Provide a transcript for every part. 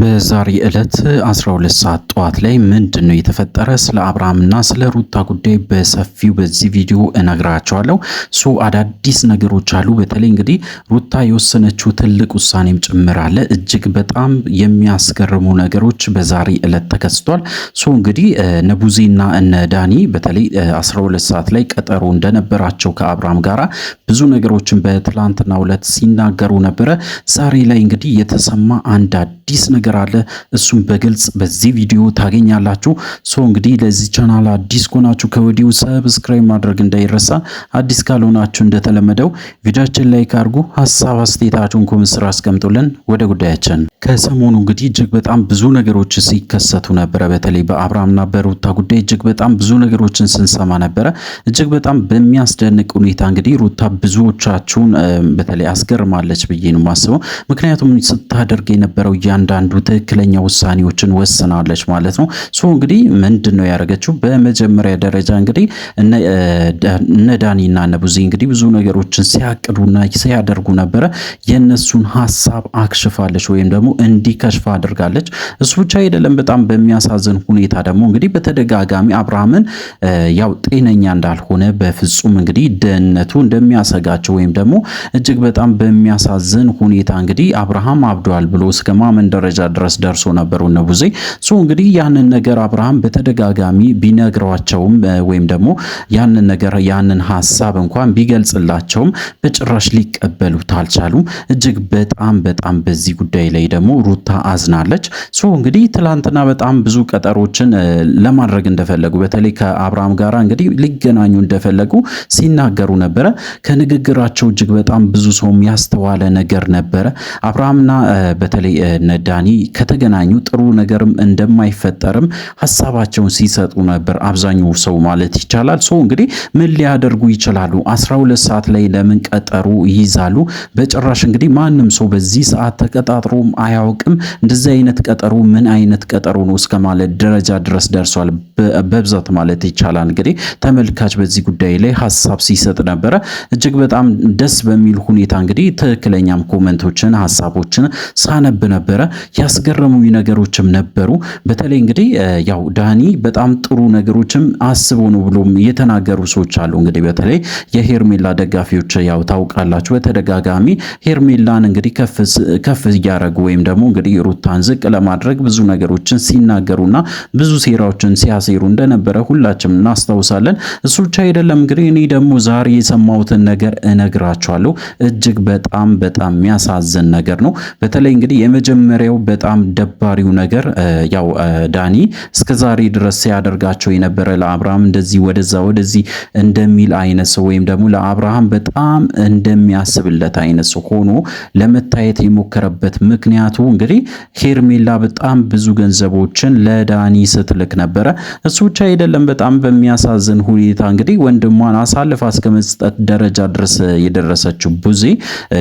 በዛሬ ዕለት 12 ሰዓት ጠዋት ላይ ምንድነው የተፈጠረ? ስለ አብርሃምና ስለ ሩታ ጉዳይ በሰፊው በዚህ ቪዲዮ እነግራቸዋለሁ። አዳዲስ ነገሮች አሉ። በተለይ እንግዲህ ሩታ የወሰነችው ትልቅ ውሳኔም ጭምር አለ። እጅግ በጣም የሚያስገርሙ ነገሮች በዛሬ ዕለት ተከስቷል። እንግዲህ እነ ቡዜና እነ ዳኒ በተለይ 12 ሰዓት ላይ ቀጠሮ እንደነበራቸው ከአብርሃም ጋራ ብዙ ነገሮችን በትላንትናው ዕለት ሲናገሩ ነበረ። ዛሬ ላይ እንግዲህ የተሰማ አንድ አዲስ ነገር አለ። እሱም በግልጽ በዚህ ቪዲዮ ታገኛላችሁ። እንግዲህ ለዚህ ቻናል አዲስ ከሆናችሁ ከወዲሁ ሰብስክራይብ ማድረግ እንዳይረሳ። አዲስ ካልሆናችሁ እንደተለመደው ቪዲዮአችን ላይክ አድርጉ፣ ሐሳብ አስተያየታችሁን ኮሜንት ስር አስቀምጡልን። ወደ ጉዳያችን ከሰሞኑ እንግዲህ እጅግ በጣም ብዙ ነገሮች ሲከሰቱ ነበረ። በተለይ በአብርሃምና በሩታ ጉዳይ እጅግ በጣም ብዙ ነገሮችን ስንሰማ ነበረ። እጅግ በጣም በሚያስደንቅ ሁኔታ እንግዲህ ሩታ ብዙዎቻችሁን በተለይ አስገርማለች ብዬ ነው የማስበው። ምክንያቱም ስታደርግ የነበረው እያንዳንዱ ትክክለኛ ውሳኔዎችን ወስናለች ማለት ነው። እንግዲህ ምንድን ነው ያደረገችው? በመጀመሪያ ደረጃ እንግዲህ እነ ዳኒና እነ ቡዜ እንግዲህ ብዙ ነገሮችን ሲያቅዱና ሲያደርጉ ነበረ። የነሱን ሀሳብ አክሽፋለች ወይም ደግሞ እንዲከሽፍ አድርጋለች። እሱ ብቻ አይደለም፣ በጣም በሚያሳዝን ሁኔታ ደግሞ እንግዲህ በተደጋጋሚ አብርሃምን ያው ጤነኛ እንዳልሆነ በፍጹም እንግዲህ ደህንነቱ እንደሚያሰጋቸው ወይም ደግሞ እጅግ በጣም በሚያሳዝን ሁኔታ እንግዲህ አብርሃም አብዷል ብሎ እስከ ማመን ደረጃ ድረስ ደርሶ ነበሩ እነ ቡዜ። እንግዲህ ያንን ነገር አብርሃም በተደጋጋሚ ቢነግሯቸውም ወይም ደግሞ ያንን ነገር ያንን ሀሳብ እንኳን ቢገልጽላቸውም በጭራሽ ሊቀበሉት አልቻሉም። እጅግ በጣም በዚህ ጉዳይ ላይ ደግሞ ሩታ አዝናለች። እንግዲህ ትላንትና በጣም ብዙ ቀጠሮችን ለማድረግ እንደፈለጉ በተለይ ከአብርሃም ጋር እንግዲህ ሊገናኙ እንደፈለጉ ሲናገሩ ነበረ። ከንግግራቸው እጅግ በጣም ብዙ ሰው ያስተዋለ ነገር ነበረ። አብርሃምና በተለይ ዳኒ ከተገናኙ ጥሩ ነገርም እንደማይፈጠርም ሀሳባቸውን ሲሰጡ ነበር አብዛኛው ሰው ማለት ይቻላል። እንግዲህ ምን ሊያደርጉ ይችላሉ? 12 ሰዓት ላይ ለምን ቀጠሩ ይይዛሉ? በጭራሽ እንግዲህ ማንም ሰው በዚህ ሰዓት ተቀጣጥሮም አያውቅም። እንደዚህ አይነት ቀጠሮ ምን አይነት ቀጠሮ ነው እስከ ማለት ደረጃ ድረስ ደርሷል በብዛት ማለት ይቻላል። እንግዲህ ተመልካች በዚህ ጉዳይ ላይ ሀሳብ ሲሰጥ ነበረ። እጅግ በጣም ደስ በሚል ሁኔታ እንግዲህ ትክክለኛም ኮመንቶችን ሀሳቦችን ሳነብ ነበረ። ያስገረሙኝ ነገሮችም ነበሩ። በተለይ እንግዲህ ያው ዳኒ በጣም ጥሩ ነገሮችም አስቦ ነው ብሎም የተናገሩ ሰዎች አሉ። እንግዲህ በተለይ የሄርሜላ ደጋፊዎች ያው ታውቃላችሁ፣ በተደጋጋሚ ሄርሜላን እንግዲህ ከፍ እያደረጉ ወይም ደግሞ እንግዲህ ሩታን ዝቅ ለማድረግ ብዙ ነገሮችን ሲናገሩና ብዙ ሴራዎችን ሲያሴሩ እንደነበረ ሁላችንም እናስታውሳለን። እሱ ብቻ አይደለም እንግዲህ እኔ ደግሞ ዛሬ የሰማሁትን ነገር እነግራችኋለሁ። እጅግ በጣም የሚያሳዝን ነገር ነው። በተለይ እንግዲህ የመጀመሪያው በጣም ደባሪው ነገር ያው ዳኒ እስከዛሬ ድረስ ሲያደርጋቸው የነበረ ለአብርሃም እንደዚህ ወደዚህ እንደሚል አይነት ሰው ወይም ደግሞ ለአብርሃም በጣም እንደሚያስብለት አይነት ሰው ሆኖ ለመታየት የሞከረበት ምክንያቱ እንግዲህ ሄርሜላ በጣም ብዙ ገንዘቦችን ለዳኒ ስትልክ ነበረ። እሱ ብቻ አይደለም፣ በጣም በሚያሳዝን ሁኔታ እንግዲህ ወንድሟን አሳልፋ እስከ መስጠት ደረጃ ድረስ የደረሰችው ቡዜ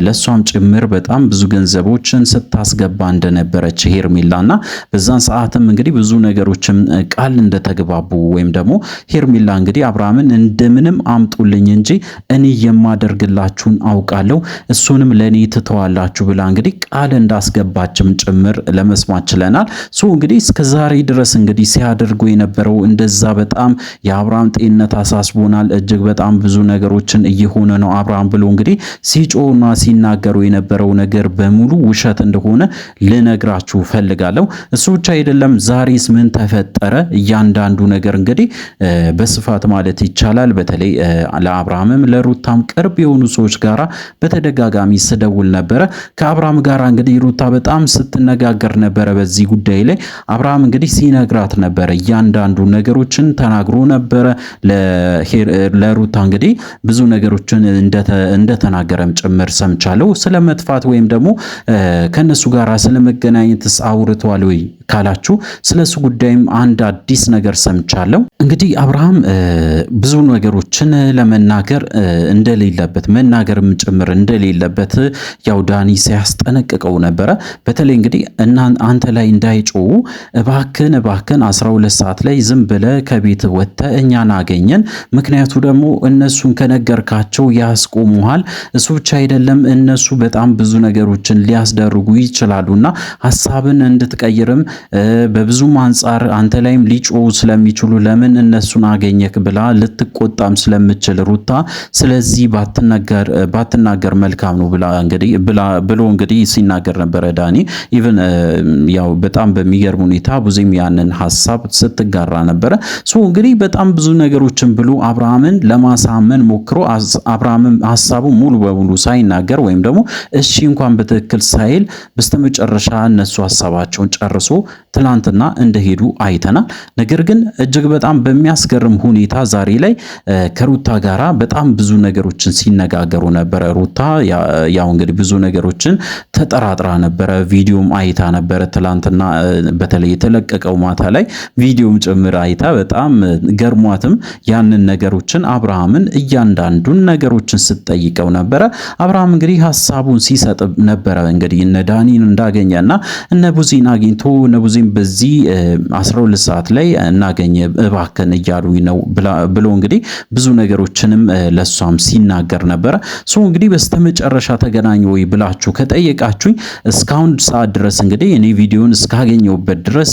ለሷም ጭምር በጣም ብዙ ገንዘቦችን ስታስገባ እንደነበረች ሄርሜላና በዛን ሰዓትም እንግዲህ ብዙ ነገሮችም ቃል እንደተግባቡ ወይም ደግሞ ሄርሜላ እንግዲህ አብርሃምን እንደምንም አምጡልኝ እንጂ እኔ የማደርግላችሁን አውቃለሁ፣ እሱንም ለኔ ትተዋላችሁ ብላ እንግዲህ ቃል እንዳስገባችም ጭምር ለመስማት ችለናል። እንግዲህ እስከዛሬ ድረስ እንግዲህ ሲያደርጉ የነበረው እንደዛ በጣም የአብርሃም ጤንነት አሳስቦናል፣ እጅግ በጣም ብዙ ነገሮችን እየሆነ ነው አብርሃም ብሎ እንግዲህ ሲጮና ሲናገሩ የነበረው ነገር በሙሉ ውሸት እንደሆነ ልነግራችሁ ፈልጋለሁ። እሱ ብቻ አይደለም፣ ዛሬስ ምን ተፈጠረ? እያንዳንዱ ነገር እንግዲህ በስፋት ማለት ይቻላል በተለይ ለአብርሃምም ለሩታም ቅርብ የሆኑ ሰዎች ጋራ በተደጋጋሚ ስደውል ነበረ። ከአብርሃም ጋራ እንግዲህ ሩታ በጣም ስትነጋገር ነበረ በዚህ ጉዳይ ላይ። አብርሃም እንግዲህ ሲነግራት ነበረ፣ እያንዳንዱ ነገሮችን ተናግሮ ነበረ ለሩታ እንግዲህ ብዙ ነገሮችን እንደተናገረም ጭምር ሰምቻለሁ። ስለመጥፋት ወይም ደግሞ ከነሱ ጋር ስለመገናኘትስ አውርቷል ወይ ካላችሁ ስለሱ ጉዳይም አንድ አዲስ ነገር ሰምቻለሁ። እንግዲህ አብርሃም ብዙ ነገሮችን ለመናገር እንደሌለበት መናገርም ጭምር እንደሌለበት ያው ዳኒ ሲያስጠነቅቀው ነበረ። በተለይ እንግዲህ አንተ ላይ እንዳይጮሁ እባክን 12 ሰዓት ላይ ዝም ብለህ ከቤት ወጥተህ እኛን አገኘን። ምክንያቱ ደግሞ እነሱን ከነገርካቸው ያስቆሙሃል። እሱ ብቻ አይደለም እነሱ በጣም ብዙ ነገሮችን ሊያስደርጉ ይችላሉና ሐሳብን እንድትቀይርም በብዙም አንጻር አንተ ላይም ሊጮሁ ስለሚችሉ ለምን እነሱን አገኘክ ብላ ልትቆጣም ስለምችል ሩታ ስለዚህ ባትናገር መልካም ነው ብሎ እንግዲህ ሲናገር ነበረ ዳኒ። ኢቭን ያው በጣም በሚገርም ሁኔታ ብዙም ያንን ሐሳብ ስትጋራ ነበረ። እንግዲህ በጣም ብዙ ነገሮችን ብሎ አብርሃምን ለማሳመን ሞክሮ አብርሃምም ሐሳቡ ሙሉ በሙሉ ሳይናገር ወይም ደግሞ እሺ እንኳን በትክክል ሳይል በስተመጨረሻ እነሱ ሐሳባቸውን ጨርሶ ትላንትና እንደሄዱ አይተናል። ነገር ግን እጅግ በጣም በሚያስገርም ሁኔታ ዛሬ ላይ ከሩታ ጋራ በጣም ብዙ ነገሮችን ሲነጋገሩ ነበረ። ሩታ ያው እንግዲህ ብዙ ነገሮችን ተጠራጥራ ነበረ። ቪዲዮም አይታ ነበረ ትላንትና በተለይ የተለቀቀው ማታ ላይ ቪዲዮም ጭምር አይታ በጣም ገርሟትም ያንን ነገሮችን አብርሃምን እያንዳንዱን ነገሮችን ስትጠይቀው ነበረ። አብርሃም እንግዲህ ሐሳቡን ሲሰጥ ነበረ። እንግዲህ እነ ዳኒን እንዳገኘና እነ ቡዚን አግኝቶ እነ ቡዚን በዚህ 12 ሰዓት ላይ እናገኘ እባከን እያሉኝ ነው ብሎ እንግዲህ ብዙ ነገሮችንም ለሷም ሲናገር ነበረ። እንግዲህ በስተመጨረሻ ተገናኙ ወይ ብላችሁ ከጠየቃችሁኝ እስካሁን ሰዓት ድረስ እንግዲህ እኔ ቪዲዮን እስካገኘሁበት ድረስ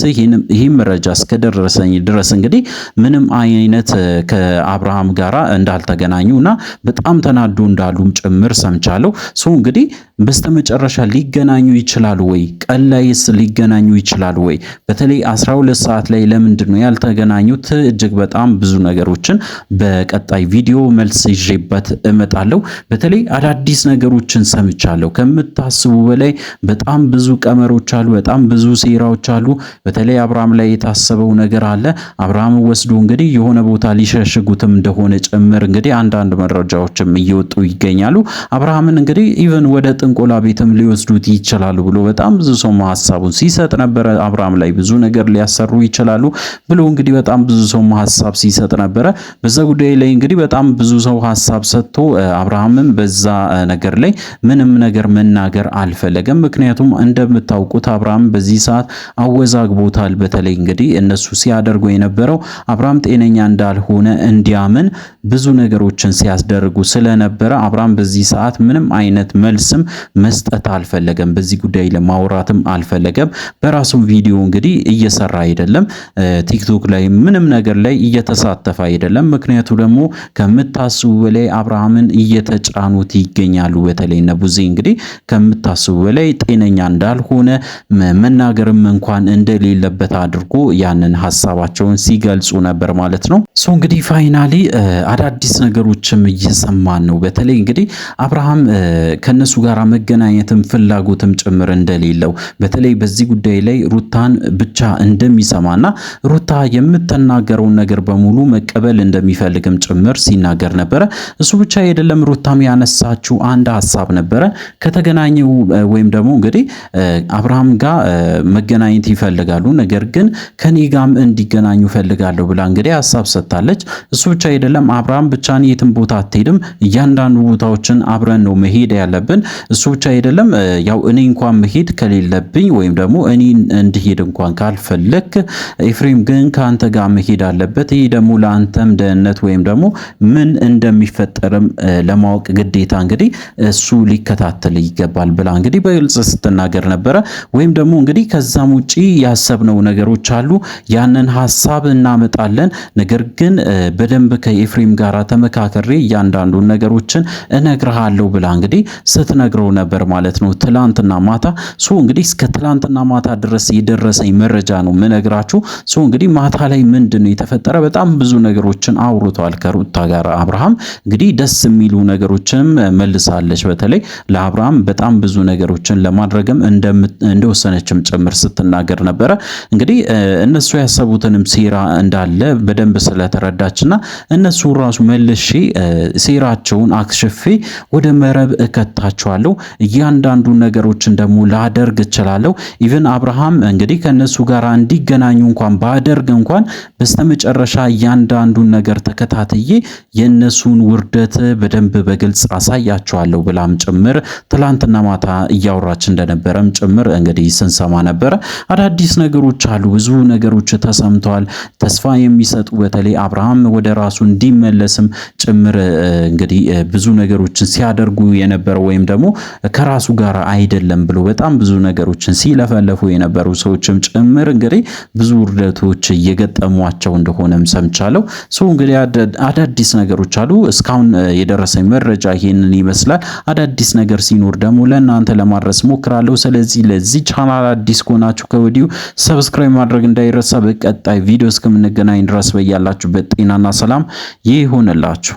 ይሄ መረጃ እስከደረሰኝ ድረስ እንግዲህ ምንም አይነት ከአብርሃም ጋራ እንዳልተገናኙና በጣም ተናዶ እንዳሉም ጭምር ሰምቻለሁ። እንግዲህ በስተመጨረሻ ሊገናኙ ይችላሉ ወይ? ቀን ላይስ ሊገናኙ ይችላሉ ወይ? በተለይ 12 ሰዓት ላይ ለምንድን ነው ያልተገናኙት? እጅግ በጣም ብዙ ነገሮችን በቀጣይ ቪዲዮ መልስ ይዤበት እመጣለሁ። በተለይ አዳዲስ ነገሮችን ሰምቻለሁ። ከምታስቡ በላይ በጣም ብዙ ቀመሮች አሉ፣ በጣም ብዙ ሴራዎች አሉ። በተለይ አብርሃም ላይ የታሰበው ነገር አለ። አብርሃም ወስዶ እንግዲህ የሆነ ቦታ ሊሸሽጉትም እንደሆነ ጭምር እንግዲህ አንዳንድ መረጃዎችም እየወጡ ይገኛሉ። አብርሃምን እንግዲህ ኢቭን ወደ ጥንቆላ ቤትም ሊወስዱት ይችላሉ ብሎ በጣም ብዙ ሰው ሐሳቡን ሲሰጥ ነበረ። አብርሃም ላይ ብዙ ነገር ሊያሰሩ ይችላሉ ብሎ እንግዲህ በጣም ብዙ ሰው ሐሳብ ሲሰጥ ነበረ። በዛ ጉዳይ ላይ እንግዲህ በጣም ብዙ ሰው ሐሳብ ሰጥቶ አብርሃምም በዛ ነገር ላይ ምንም ነገር መናገር አልፈለገም። ምክንያቱም እንደምታውቁት አብርሃም በዚህ ሰዓት አወዛግቦታል። በተለይ እንግዲህ እነሱ ሲያደርጉ የነበረው አብርሃም ጤነኛ እንዳልሆነ እንዲያምን ብዙ ነገሮችን ሲያስደርጉ ስለነበረ አብርሃም በዚህ ሰዓት ምንም አይነት መልስም መስጠት አልፈለገም። በዚህ ጉዳይ ለማውራትም አልፈለገም። በራሱም ቪዲዮ እንግዲህ እየሰራ አይደለም። ቲክቶክ ላይ ምንም ነገር ላይ እየተሳተፈ አይደለም። ምክንያቱ ደግሞ ከምታስቡ በላይ አብርሃምን እየተጫኑት ይገኛሉ። በተለይ ነቡዜ እንግዲህ ከምታስቡ በላይ ጤነኛ እንዳልሆነ መናገርም እንኳን እንደሌለበት አድርጎ ያንን ሐሳባቸውን ሲገልጹ ነበር ማለት ነው። እንግዲህ ፋይናሊ አዳዲስ ነገሮችም እየሰማን ነው። በተለይ እንግዲህ አብርሃም ከነሱ ጋር መገናኘትም ፍላጎትም ጭምር እንደሌለው በተለይ በዚህ ጉዳይ ላይ ሩታን ብቻ እንደሚሰማና ሩታ የምትናገረውን ነገር በሙሉ መቀበል እንደሚፈልግም ጭምር ሲናገር ነበረ። እሱ ብቻ አይደለም፣ ሩታም ያነሳችው አንድ ሐሳብ ነበረ። ከተገናኘው ወይም ደግሞ እንግዲህ አብርሃም ጋር መገናኘት ይፈልጋሉ፣ ነገር ግን ከኔ ጋርም እንዲገናኙ ፈልጋለሁ ብላ እንግዲህ ሐሳብ ሰጥታለች። እሱ ብቻ አይደለም፣ አብርሃም ብቻን የትም ቦታ አትሄድም፣ እያንዳንዱ ቦታዎችን አብረን ነው መሄድ ያለብን። እሱ ብቻ አይደለም፣ ያው እኔ እንኳን መሄድ ከሌለብኝ ወይም ደግሞ እኔ እንድሄድ እንኳን ካልፈለክ ኤፍሬም ግን ከአንተ ጋር መሄድ አለበት። ይሄ ደግሞ ለአንተም ደህንነት ወይም ደግሞ ምን እንደሚፈጠርም ለማወቅ ግዴታ እንግዲህ እሱ ሊከታተል ይገባል ብላ እንግዲህ በግልጽ ስትናገር ነበረ። ወይም ደግሞ እንግዲህ ከዛም ውጪ ያሰብነው ነገሮች አሉ፣ ያንን ሐሳብ እናመጣለን፣ ነገር ግን በደንብ ከኤፍሬም ጋር ተመካከሬ እያንዳንዱን ነገሮችን እነግርሃለሁ ብላ እንግዲህ ስትነግረው ነበር ማለት ነው ትላንትና ማታ። እንግዲህ እስከ ትላንትና ማታ ድረስ የደረሰኝ መረጃ ነው ምነግራችሁ። እንግዲህ ማታ ላይ ምንድነው የተፈጠረ? በጣም ብዙ ነገሮችን አውርቷል ከሩታ ጋር አብርሃም። እንግዲህ ደስ የሚሉ ነገሮችንም መልሳለች። በተለይ ለአብርሃም በጣም ብዙ ነገሮችን ለማድረግም እንደወሰነችም ጭምር ስትናገር ነበረ። እንግዲህ እነሱ ያሰቡትንም ሴራ እንዳለ በደንብ ስለተረዳችና እነሱ ራሱ መልሼ ሴራቸውን አክሽፌ ወደ መረብ እከታቸዋለሁ፣ እያንዳንዱ ነገሮችን ደግሞ ላደርግ እችላለሁ። ኢቭን አብርሃም እንግዲህ ከነሱ ጋር እንዲገናኙ እንኳን ባደርግ እንኳን በስተመጨረሻ እያንዳንዱን ነገር ተከታትዬ የነሱን ውርደት በደንብ በግልጽ አሳያቸዋለሁ ብላም ጭምር ትላንትና ማታ እያወራች እንደነበረም ጭምር እንግዲህ ስንሰማ ነበረ። አዳዲስ ነገሮች አሉ፣ ብዙ ነገሮች ተሰምተዋል። ተስፋ የሚሰጡ በተለይ አብርሃም ወደ ራሱ እንዲመለስም ጭምር እንግዲህ ብዙ ነገሮችን ሲያደርጉ የነበረው ወይም ደግሞ ከራሱ ጋር አይደለም ብሎ በጣም ብዙ ነገሮችን ሲለፈለፉ የነበሩ ሰዎችም ጭምር እንግዲህ ብዙ ውርደቶች እየገጠሟቸው እንደሆነም ሰምቻለሁ። እንግዲህ አዳዲስ ነገሮች አሉ። እስካሁን የደረሰኝ መረጃ ይሄንን ይመስላል። አዳዲስ ነገር ሲኖር ደግሞ ለእናንተ ለማድረስ ሞክራለሁ። ስለዚህ ለዚህ ቻናል አዲስ ከሆናችሁ ከወዲሁ ሰብስክራይብ ማድረግ እንዳይረሳ። በቀጣይ ቪዲዮ እስከምንገናኝ ድረስ በያላችሁበት ጤናና ሰላም ይሁንላችሁ።